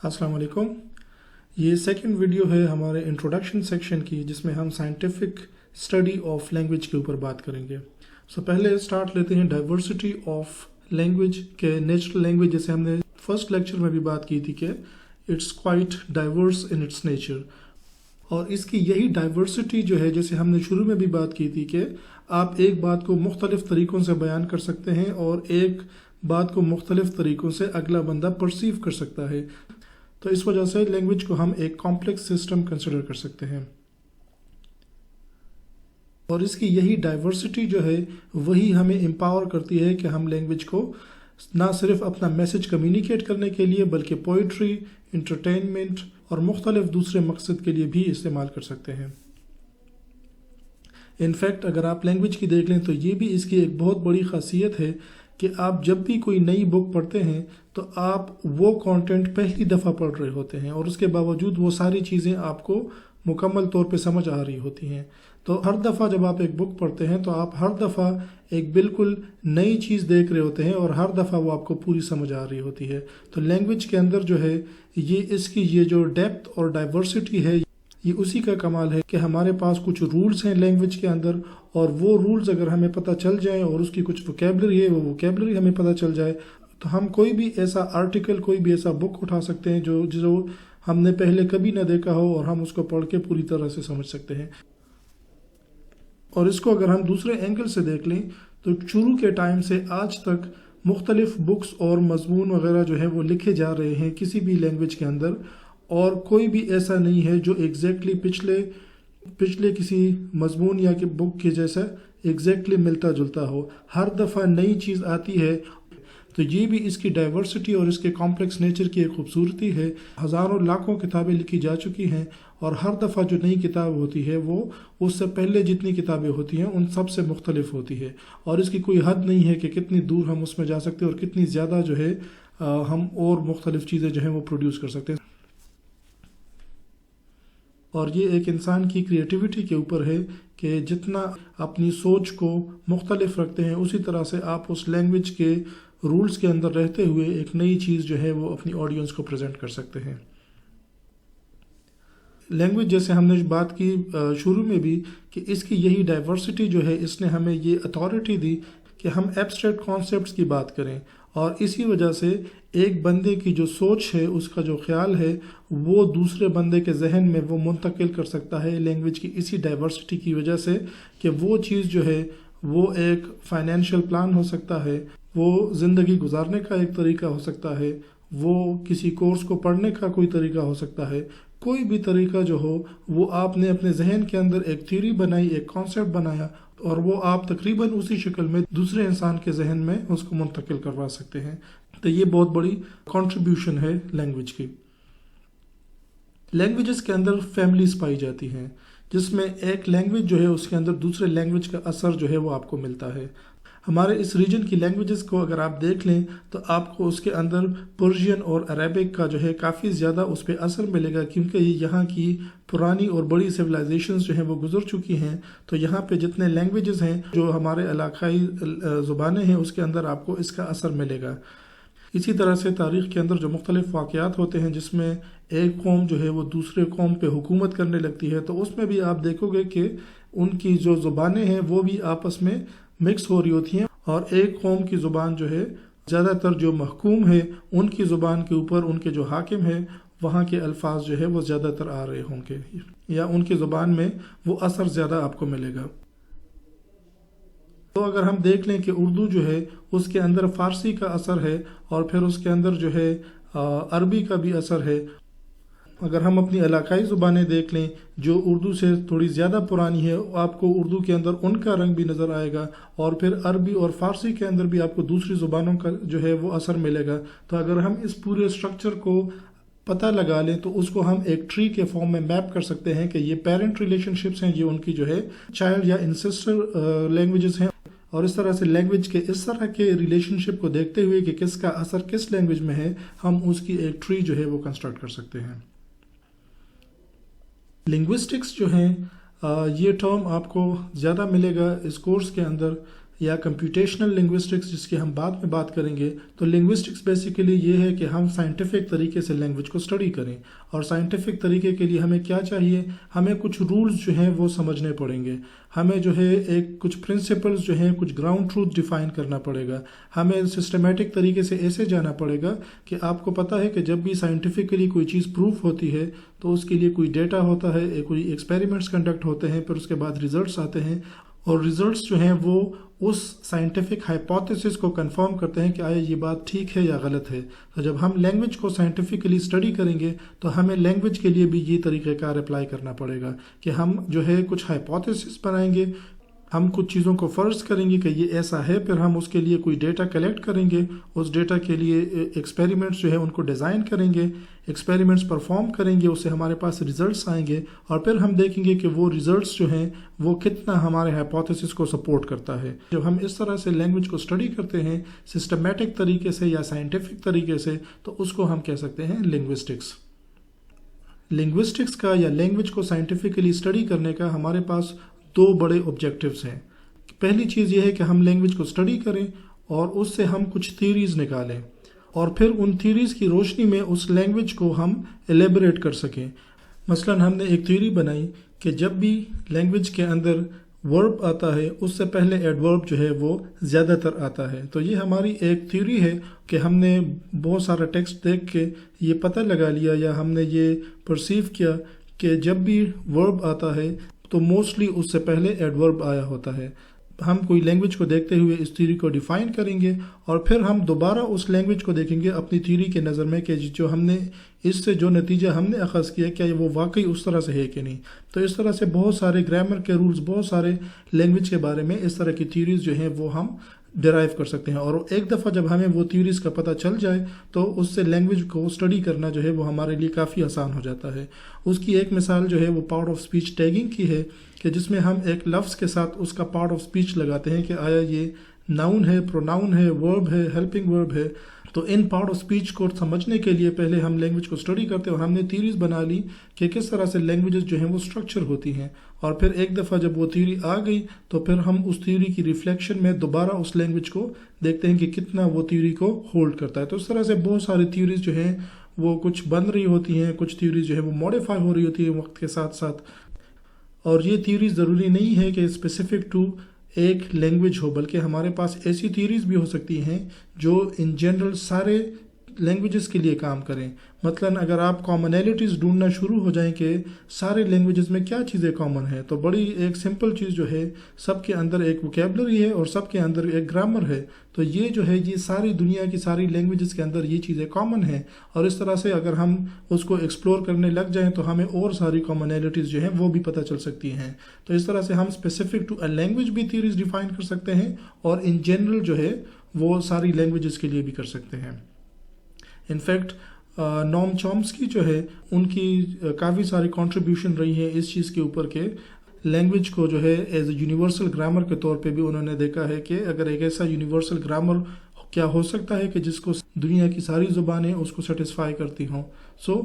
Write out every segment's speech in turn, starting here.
السلام علیکم. یہ سیکنڈ ویڈیو ہے ہمارے انٹروڈکشن سیکشن کی، جس میں ہم سائنٹیفک اسٹڈی آف لینگویج کے اوپر بات کریں گے. پہلے اسٹارٹ لیتے ہیں ڈائیورسٹی آف لینگویج کے. نیچرل لینگویج جیسے ہم نے فرسٹ لیکچر میں بھی بات کی تھی کہ it's quite diverse in its nature, اور اس کی یہی ڈائیورسٹی جو ہے، جیسے ہم نے شروع میں بھی بات کی تھی کہ آپ ایک بات کو مختلف طریقوں سے بیان کر سکتے ہیں اور ایک بات کو مختلف طریقوں سے اگلا بندہ پرسیو کر سکتا ہے. تو اس وجہ سے لینگویج کو ہم ایک کمپلیکس سسٹم کنسیڈر کر سکتے ہیں، اور اس کی یہی ڈائیورسٹی جو ہے وہی ہمیں امپاور کرتی ہے کہ ہم لینگویج کو نہ صرف اپنا میسج کمیونیکیٹ کرنے کے لیے بلکہ پوئٹری، انٹرٹینمنٹ اور مختلف دوسرے مقصد کے لیے بھی استعمال کر سکتے ہیں. انفیکٹ اگر آپ لینگویج کی دیکھ لیں تو یہ بھی اس کی ایک بہت بڑی خاصیت ہے کہ آپ جب بھی کوئی نئی بک پڑھتے ہیں تو آپ وہ کانٹینٹ پہلی دفعہ پڑھ رہے ہوتے ہیں، اور اس کے باوجود وہ ساری چیزیں آپ کو مکمل طور پہ سمجھ آ رہی ہوتی ہیں. تو ہر دفعہ جب آپ ایک بک پڑھتے ہیں تو آپ ہر دفعہ ایک بالکل نئی چیز دیکھ رہے ہوتے ہیں، اور ہر دفعہ وہ آپ کو پوری سمجھ آ رہی ہوتی ہے. تو لینگویج کے اندر جو ہے اس کی یہ جو ڈیپتھ اور ڈائیورسٹی ہے، یہ اسی کا کمال ہے کہ ہمارے پاس کچھ رولز ہیں لینگویج کے اندر، اور وہ رولز اگر ہمیں پتہ چل جائیں اور اس کی کچھ ووکیبلری ہے، وہ ووکیبلری ہمیں پتہ چل جائے، تو ہم کوئی بھی ایسا آرٹیکل، کوئی بھی ایسا بک اٹھا سکتے ہیں جو ہم نے پہلے کبھی نہ دیکھا ہو، اور ہم اس کو پڑھ کے پوری طرح سے سمجھ سکتے ہیں. اور اس کو اگر ہم دوسرے اینگل سے دیکھ لیں تو شروع کے ٹائم سے آج تک مختلف بکس اور مضمون وغیرہ جو ہے وہ لکھے جا رہے ہیں کسی بھی لینگویج کے اندر، اور کوئی بھی ایسا نہیں ہے جو ایگزیکٹلی پچھلے کسی مضمون یا کہ بک کے جیسا ایگزیکٹلی ملتا جلتا ہو. ہر دفعہ نئی چیز آتی ہے. تو یہ بھی اس کی ڈائیورسٹی اور اس کے کمپلیکس نیچر کی ایک خوبصورتی ہے. ہزاروں لاکھوں کتابیں لکھی جا چکی ہیں، اور ہر دفعہ جو نئی کتاب ہوتی ہے وہ اس سے پہلے جتنی کتابیں ہوتی ہیں ان سب سے مختلف ہوتی ہے، اور اس کی کوئی حد نہیں ہے کہ کتنی دور ہم اس میں جا سکتے ہیں اور کتنی زیادہ جو ہے ہم اور مختلف چیزیں جو ہیں وہ پروڈیوس کر سکتے ہیں. اور یہ ایک انسان کی کریٹیوٹی کے اوپر ہے کہ جتنا اپنی سوچ کو مختلف رکھتے ہیں، اسی طرح سے آپ اس لینگویج کے رولز کے اندر رہتے ہوئے ایک نئی چیز جو ہے وہ اپنی آڈینس کو پریزنٹ کر سکتے ہیں. لینگویج جیسے ہم نے بات کی شروع میں بھی کہ اس کی یہی ڈائیورسٹی جو ہے اس نے ہمیں یہ اتھارٹی دی کہ ہم ایبسٹریکٹ کانسیپٹس کی بات کریں، اور اسی وجہ سے ایک بندے کی جو سوچ ہے، اس کا جو خیال ہے، وہ دوسرے بندے کے ذہن میں وہ منتقل کر سکتا ہے لینگویج کی اسی ڈائیورسٹی کی وجہ سے، کہ وہ چیز جو ہے وہ ایک فائنینشیل پلان ہو سکتا ہے، وہ زندگی گزارنے کا ایک طریقہ ہو سکتا ہے، وہ کسی کورس کو پڑھنے کا کوئی طریقہ ہو سکتا ہے. کوئی بھی طریقہ جو ہو، وہ آپ نے اپنے ذہن کے اندر ایک تھیوری بنائی، ایک کانسیپٹ بنایا، اور وہ آپ تقریباً اسی شکل میں دوسرے انسان کے ذہن میں اس کو منتقل کروا سکتے ہیں. تو یہ بہت بڑی کنٹریبیوشن ہے لینگویج کی. لینگویجز کے اندر فیملیز پائی جاتی ہیں، جس میں ایک لینگویج جو ہے اس کے اندر دوسرے لینگویج کا اثر جو ہے وہ آپ کو ملتا ہے. ہمارے اس ریجن کی لینگویجز کو اگر آپ دیکھ لیں تو آپ کو اس کے اندر پرشین اور عربک کا جو ہے کافی زیادہ اس پہ اثر ملے گا، کیونکہ یہاں کی پرانی اور بڑی سویلائزیشنز جو ہیں وہ گزر چکی ہیں. تو یہاں پہ جتنے لینگویجز ہیں جو ہمارے علاقائی زبانیں ہیں، اس کے اندر آپ کو اس کا اثر ملے گا. اسی طرح سے تاریخ کے اندر جو مختلف واقعات ہوتے ہیں جس میں ایک قوم جو ہے وہ دوسرے قوم پہ حکومت کرنے لگتی ہے، تو اس میں بھی آپ دیکھو گے کہ ان کی جو زبانیں ہیں وہ بھی آپس میں مکس ہو رہی ہوتی ہیں، اور ایک قوم کی زبان جو ہے زیادہ تر جو محکوم ہے ان کی زبان کے اوپر ان کے جو حاکم ہیں وہاں کے الفاظ جو ہے وہ زیادہ تر آ رہے ہوں گے، یا ان کی زبان میں وہ اثر زیادہ آپ کو ملے گا. تو اگر ہم دیکھ لیں کہ اردو جو ہے اس کے اندر فارسی کا اثر ہے، اور پھر اس کے اندر جو ہے عربی کا بھی اثر ہے. اگر ہم اپنی علاقائی زبانیں دیکھ لیں جو اردو سے تھوڑی زیادہ پرانی ہے، آپ کو اردو کے اندر ان کا رنگ بھی نظر آئے گا، اور پھر عربی اور فارسی کے اندر بھی آپ کو دوسری زبانوں کا جو ہے وہ اثر ملے گا. تو اگر ہم اس پورے سٹرکچر کو پتہ لگا لیں تو اس کو ہم ایک ٹری کے فارم میں میپ کر سکتے ہیں کہ یہ پیرنٹ ریلیشن شپس ہیں، یہ ان کی جو ہے چائلڈ یا انسسٹر لینگویجز ہیں. اور اس طرح سے لینگویج کے اس طرح کے ریلیشن شپ کو دیکھتے ہوئے کہ کس کا اثر کس لینگویج میں ہے، ہم اس کی ایک ٹری جو ہے وہ کنسٹرکٹ کر سکتے ہیں. لنگوسٹکس جو ہیں، یہ ٹرم آپ کو زیادہ ملے گا اس کورس کے اندر. یا کمپیوٹیشنل لنگوسٹکس جس کی ہم بعد میں بات کریں گے. تو لنگوسٹکس بیسیکلی یہ ہے کہ ہم سائنٹیفک طریقے سے لینگویج کو اسٹڈی کریں, اور سائنٹیفک طریقے کے لیے ہمیں کیا چاہیے, ہمیں کچھ رولز جو ہیں وہ سمجھنے پڑیں گے, ہمیں جو ہے کچھ پرنسپلز جو ہیں, کچھ گراؤنڈ ٹروتھ ڈیفائن کرنا پڑے گا, ہمیں سسٹمیٹک طریقے سے ایسے جانا پڑے گا کہ آپ کو پتہ ہے کہ جب بھی سائنٹیفکلی کوئی چیز پروف ہوتی ہے تو اس کے لیے کوئی ڈیٹا ہوتا ہے, کوئی ایکسپیریمنٹس کنڈکٹ ہوتے ہیں, پھر اس کے بعد ریزلٹس آتے ہیں, اور ریزلٹس جو ہیں وہ اس سائنٹیفک ہائپوتھیسس کو کنفرم کرتے ہیں کہ آیا یہ بات ٹھیک ہے یا غلط ہے. تو جب ہم لینگویج کو سائنٹیفکلی اسٹڈی کریں گے تو ہمیں لینگویج کے لیے بھی یہ طریقہ کار اپلائی کرنا پڑے گا کہ ہم جو ہے کچھ ہائپوتھیسس بنائیں گے, ہم کچھ چیزوں کو فرض کریں گے کہ یہ ایسا ہے, پھر ہم اس کے لیے کوئی ڈیٹا کلیکٹ کریں گے, اس ڈیٹا کے لیے ایکسپیریمنٹس جو ہے ان کو ڈیزائن کریں گے, ایکسپیریمنٹس پرفارم کریں گے, اس سے ہمارے پاس ریزلٹس آئیں گے, اور پھر ہم دیکھیں گے کہ وہ ریزلٹس جو ہیں وہ کتنا ہمارے ہائپوتھیسس کو سپورٹ کرتا ہے. جب ہم اس طرح سے لینگویج کو اسٹڈی کرتے ہیں سسٹمیٹک طریقے سے یا سائنٹیفک طریقے سے, تو اس کو ہم کہہ سکتے ہیں لنگوسٹکس. لنگوسٹکس کا یا لینگویج کو سائنٹیفکلی اسٹڈی کرنے کا ہمارے پاس دو بڑے آبجیکٹیوز ہیں. پہلی چیز یہ ہے کہ ہم لینگویج کو اسٹڈی کریں اور اس سے ہم کچھ تھیوریز نکالیں, اور پھر ان تھیوریز کی روشنی میں اس لینگویج کو ہم ایلیبریٹ کر سکیں. مثلا ہم نے ایک تھیوری بنائی کہ جب بھی لینگویج کے اندر ورب آتا ہے اس سے پہلے ایڈورب جو ہے وہ زیادہ تر آتا ہے. تو یہ ہماری ایک تھیوری ہے کہ ہم نے بہت سارا ٹیکسٹ دیکھ کے یہ پتہ لگا لیا یا ہم نے یہ پرسیو کیا کہ جب بھی ورب آتا ہے تو موسٹلی اس سے پہلے ایڈورب آیا ہوتا ہے. ہم کوئی لینگویج کو دیکھتے ہوئے اس تھیوری کو ڈیفائن کریں گے, اور پھر ہم دوبارہ اس لینگویج کو دیکھیں گے اپنی تھیوری کے نظر میں کہ جو ہم نے اس سے جو نتیجہ ہم نے اخذ کیا کیا وہ واقعی اس طرح سے ہے کہ نہیں. تو اس طرح سے بہت سارے گرامر کے رولز, بہت سارے لینگویج کے بارے میں اس طرح کی تھیوریز جو ہیں وہ ہم ڈرائیو کر سکتے ہیں, اور ایک دفعہ جب ہمیں وہ تھیوریز کا پتہ چل جائے تو اس سے لینگویج کو اسٹڈی کرنا جو ہے وہ ہمارے لیے کافی آسان ہو جاتا ہے. اس کی ایک مثال جو ہے وہ پارٹ آف اسپیچ ٹیگنگ کی ہے کہ جس میں ہم ایک لفظ کے ساتھ اس کا پارٹ آف اسپیچ لگاتے ہیں کہ آیا یہ ناؤن ہے, پروناؤن ہے, ورب ہے, ہیلپنگ ورب ہے. تو ان پارٹ آف اسپیچ کو سمجھنے کے لیے پہلے ہم لینگویج کو اسٹڈی کرتے ہیں, اور ہم نے تھیوریز بنا لی کہ کس طرح سے لینگویجز جو ہیں وہ اسٹرکچر ہوتی ہیں, اور پھر ایک دفعہ جب وہ تھیوری آ گئی تو پھر ہم اس تھیوری کی ریفلیکشن میں دوبارہ اس لینگویج کو دیکھتے ہیں کہ کتنا وہ تھیوری کو ہولڈ کرتا ہے. تو اس طرح سے بہت ساری تھیوریز جو ہیں وہ کچھ بن رہی ہوتی ہیں, کچھ تھیوریز جو ہے وہ موڈیفائی ہو رہی ہوتی ہیں وقت کے ساتھ ساتھ. اور یہ تھیوریز ضروری نہیں ہے کہ اسپیسیفک ٹو ایک لینگویج ہو, بلکہ ہمارے پاس ایسی تھیوریز بھی ہو سکتی ہیں جو ان جنرل سارے لینگویجز کے لیے کام کریں. مثلا اگر آپ کامنیلٹیز ڈھونڈنا شروع ہو جائیں کہ سارے لینگویجز میں کیا چیزیں کامن ہیں, تو بڑی ایک سمپل چیز جو ہے سب کے اندر ایک ووکیبلری ہے اور سب کے اندر ایک گرامر ہے. تو یہ جو ہے یہ ساری دنیا کی ساری لینگویجز کے اندر یہ چیزیں کامن ہیں, اور اس طرح سے اگر ہم اس کو ایکسپلور کرنے لگ جائیں تو ہمیں اور ساری کامنیلٹیز جو ہیں وہ بھی پتہ چل سکتی ہیں. تو اس طرح سے ہم اسپیسیفک ٹو اے لینگویج بھی تھیوریز ڈیفائن کر سکتے ہیں, اور ان جنرل جو ہے وہ ساری لینگویجز کے لیے بھی کر سکتے ہیں. انفیکٹ نوم چومسکی جو ہے ان کی کافی ساری کنٹریبیوشن رہی ہے اس چیز کے اوپر کہ لینگویج کو جو ہے ایز اے یونیورسل گرامر کے طور پہ بھی انہوں نے دیکھا ہے کہ اگر ایک ایسا یونیورسل گرامر کیا ہو سکتا ہے کہ جس کو دنیا کی ساری زبانیں اس کو سیٹسفائی کرتی ہوں. سو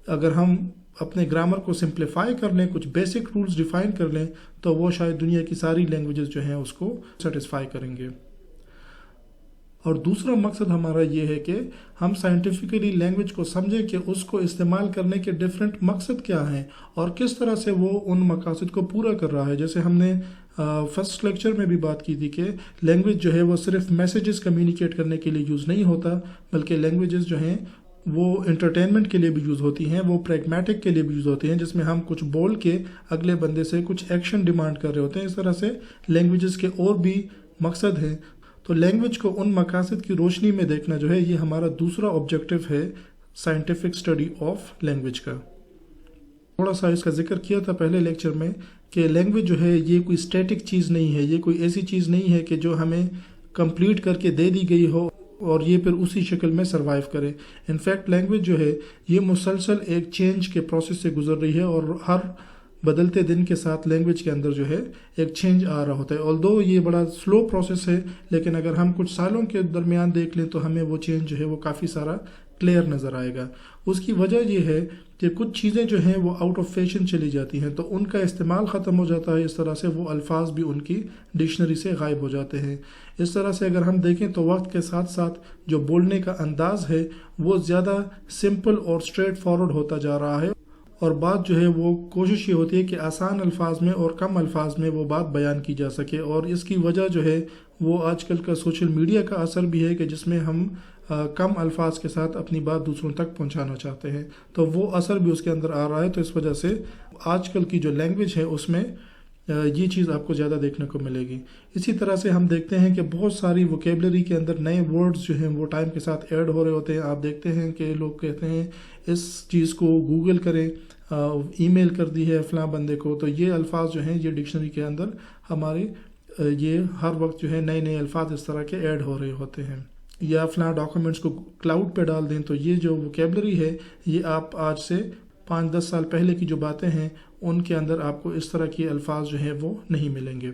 اگر ہم اپنے گرامر کو سمپلیفائی کر لیں, کچھ بیسک رولز ڈیفائن کر لیں, تو وہ شاید دنیا کی ساری لینگویجز جو ہیں اس کو سیٹسفائی کریں گے. اور دوسرا مقصد ہمارا یہ ہے کہ ہم سائنٹیفکلی لینگویج کو سمجھیں کہ اس کو استعمال کرنے کے ڈفرینٹ مقصد کیا ہیں اور کس طرح سے وہ ان مقاصد کو پورا کر رہا ہے. جیسے ہم نے فرسٹ لیکچر میں بھی بات کی تھی کہ لینگویج جو ہے وہ صرف میسیجز کمیونیکیٹ کرنے کے لیے یوز نہیں ہوتا, بلکہ لینگویجز جو ہیں وہ انٹرٹینمنٹ کے لیے بھی یوز ہوتی ہیں, وہ پریگمیٹک کے لیے بھی یوز ہوتی ہیں, جس میں ہم کچھ بول کے اگلے بندے سے کچھ ایکشن ڈیمانڈ کر رہے ہوتے ہیں. اس طرح سے لینگویجز کے اور بھی مقصد ہیں. تو لینگویج کو ان مقاصد کی روشنی میں دیکھنا جو ہے یہ ہمارا دوسرا آبجیکٹو ہے سائنٹیفک اسٹڈی آف لینگویج کا. تھوڑا سا اس کا ذکر کیا تھا پہلے لیکچر میں کہ لینگویج جو ہے یہ کوئی اسٹیٹک چیز نہیں ہے, یہ کوئی ایسی چیز نہیں ہے کہ جو ہمیں کمپلیٹ کر کے دے دی گئی ہو اور یہ پھر اسی شکل میں سروائیو کرے. انفیکٹ لینگویج جو ہے یہ مسلسل ایک چینج کے پروسیس سے گزر رہی ہے, اور ہر بدلتے دن کے ساتھ لینگویج کے اندر جو ہے ایک چینج آ رہا ہوتا ہے. آلدو یہ بڑا سلو پروسیس ہے, لیکن اگر ہم کچھ سالوں کے درمیان دیکھ لیں تو ہمیں وہ چینج جو ہے وہ کافی سارا کلیئر نظر آئے گا. اس کی وجہ یہ ہے کہ کچھ چیزیں جو ہیں وہ آؤٹ آف فیشن چلی جاتی ہیں، تو ان کا استعمال ختم ہو جاتا ہے، اس طرح سے وہ الفاظ بھی ان کی ڈکشنری سے غائب ہو جاتے ہیں۔ اس طرح سے اگر ہم دیکھیں تو وقت کے ساتھ ساتھ جو بولنے کا انداز ہے وہ زیادہ سمپل اور اسٹریٹ فارورڈ ہوتا جا رہا ہے، اور بات جو ہے وہ کوشش یہ ہوتی ہے کہ آسان الفاظ میں اور کم الفاظ میں وہ بات بیان کی جا سکے، اور اس کی وجہ جو ہے وہ آج کل کا سوشل میڈیا کا اثر بھی ہے کہ جس میں ہم کم الفاظ کے ساتھ اپنی بات دوسروں تک پہنچانا چاہتے ہیں، تو وہ اثر بھی اس کے اندر آ رہا ہے۔ تو اس وجہ سے آج کل کی جو لینگویج ہے اس میں یہ چیز آپ کو زیادہ دیکھنے کو ملے گی۔ اسی طرح سے ہم دیکھتے ہیں کہ بہت ساری ووکیبلری کے اندر نئے ورڈز جو ہیں وہ ٹائم کے ساتھ ایڈ ہو رہے ہوتے ہیں۔ آپ دیکھتے ہیں کہ لوگ کہتے ہیں اس چیز کو گوگل کریں، ای میل کر دی ہے فلاں بندے کو، تو یہ الفاظ جو ہیں یہ ڈکشنری کے اندر ہماری یہ ہر وقت جو ہے نئے نئے الفاظ اس طرح کے ایڈ ہو رہے ہوتے ہیں۔ یا فلاں ڈاکومنٹس کو کلاؤڈ پہ ڈال دیں، تو یہ جو ووکیبلری ہے یہ آپ آج سے 5-10 سال پہلے کی جو باتیں ہیں ان کے اندر آپ کو اس طرح کی الفاظ جو ہیں وہ نہیں ملیں گے۔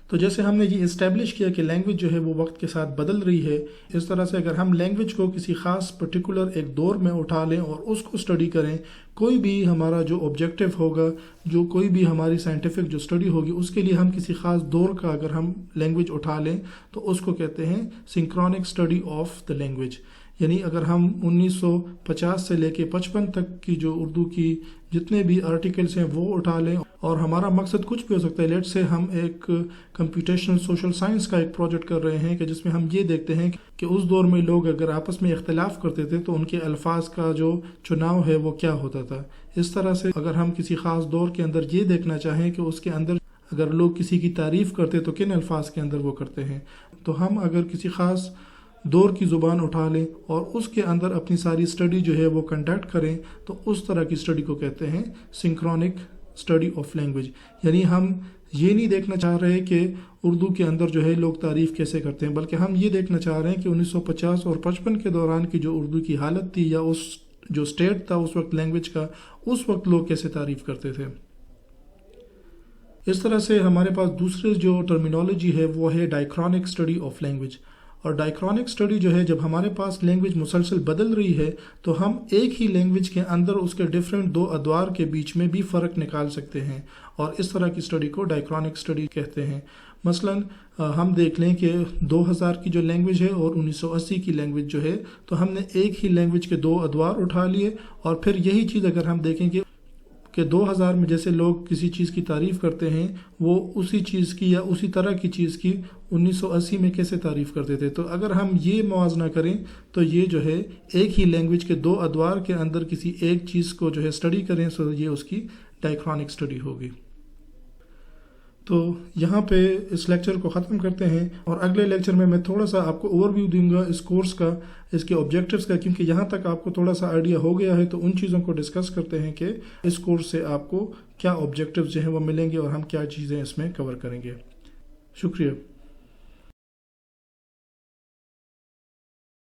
تو جیسے ہم نے یہ اسٹیبلش کیا کہ لینگویج جو ہے وہ وقت کے ساتھ بدل رہی ہے، اس طرح سے اگر ہم لینگویج کو کسی خاص پرٹیکولر ایک دور میں اٹھا لیں اور اس کو اسٹڈی کریں، کوئی بھی ہمارا جو آبجیکٹیو ہوگا، جو کوئی بھی ہماری سائنٹیفک جو اسٹڈی ہوگی، اس کے لیے ہم کسی خاص دور کا اگر ہم لینگویج اٹھا لیں تو اس کو کہتے ہیں سنکرونک اسٹڈی آف دا لینگویج۔ یعنی اگر ہم 1950 سے لے کے 55 تک کی جو اردو کی جتنے بھی آرٹیکلس ہیں وہ اٹھا لیں، اور ہمارا مقصد کچھ بھی ہو سکتا ہے، لیٹ سے ہم ایک کمپیوٹیشنل سوشل سائنس کا ایک پروجیکٹ کر رہے ہیں کہ جس میں ہم یہ دیکھتے ہیں کہ اس دور میں لوگ اگر آپس میں اختلاف کرتے تھے تو ان کے الفاظ کا جو چناؤ ہے وہ کیا ہوتا تھا۔ اس طرح سے اگر ہم کسی خاص دور کے اندر یہ دیکھنا چاہیں کہ اس کے اندر اگر لوگ کسی کی تعریف کرتے تو کن الفاظ کے اندر وہ کرتے ہیں، تو ہم اگر کسی خاص دور کی زبان اٹھا لیں اور اس کے اندر اپنی ساری اسٹڈی جو ہے وہ کنڈکٹ کریں، تو اس طرح کی اسٹڈی کو کہتے ہیں سنکرونک اسٹڈی آف لینگویج۔ یعنی ہم یہ نہیں دیکھنا چاہ رہے کہ اردو کے اندر جو ہے لوگ تعریف کیسے کرتے ہیں، بلکہ ہم یہ دیکھنا چاہ رہے ہیں کہ 1950 اور 55 کے دوران کی جو اردو کی حالت تھی یا اس جو اسٹیٹ تھا اس وقت لینگویج کا، اس وقت لوگ کیسے تعریف کرتے تھے۔ اس طرح سے ہمارے پاس دوسرے جو ٹرمینالوجی ہے وہ ہے ڈائیکرونک اسٹڈی آف لینگویج۔ اور ڈائیکرونک اسٹڈی جو ہے جب ہمارے پاس لینگویج مسلسل بدل رہی ہے تو ہم ایک ہی لینگویج کے اندر اس کے ڈیفرنٹ دو ادوار کے بیچ میں بھی فرق نکال سکتے ہیں، اور اس طرح کی اسٹڈی کو ڈائیکرونک اسٹڈی کہتے ہیں۔ مثلاً ہم دیکھ لیں کہ 2000 کی جو لینگویج ہے اور 1980 کی لینگویج جو ہے، تو ہم نے ایک ہی لینگویج کے دو ادوار اٹھا لیے، اور پھر یہی چیز اگر ہم دیکھیں کہ 2000 میں جیسے لوگ کسی چیز کی تعریف کرتے ہیں وہ اسی چیز کی یا اسی طرح کی چیز کی 1980 میں کیسے تعریف کرتے تھے، تو اگر ہم یہ موازنہ کریں تو یہ جو ہے ایک ہی لینگویج کے دو ادوار کے اندر کسی ایک چیز کو جو ہے اسٹڈی کریں تو یہ اس کی ڈائیکرونک اسٹڈی ہوگی۔ تو یہاں پہ اس لیکچر کو ختم کرتے ہیں، اور اگلے لیکچر میں تھوڑا سا آپ کو اوور ویو دوں گا اس کورس کا، اس کے آبجیکٹیوز کا، کیونکہ یہاں تک آپ کو تھوڑا سا آئیڈیا ہو گیا ہے، تو ان چیزوں کو ڈسکس کرتے ہیں کہ اس کورس سے آپ کو کیا آبجیکٹیوز جو ہیں وہ ملیں گے اور ہم کیا چیزیں اس میں کور کریں گے۔ شکریہ۔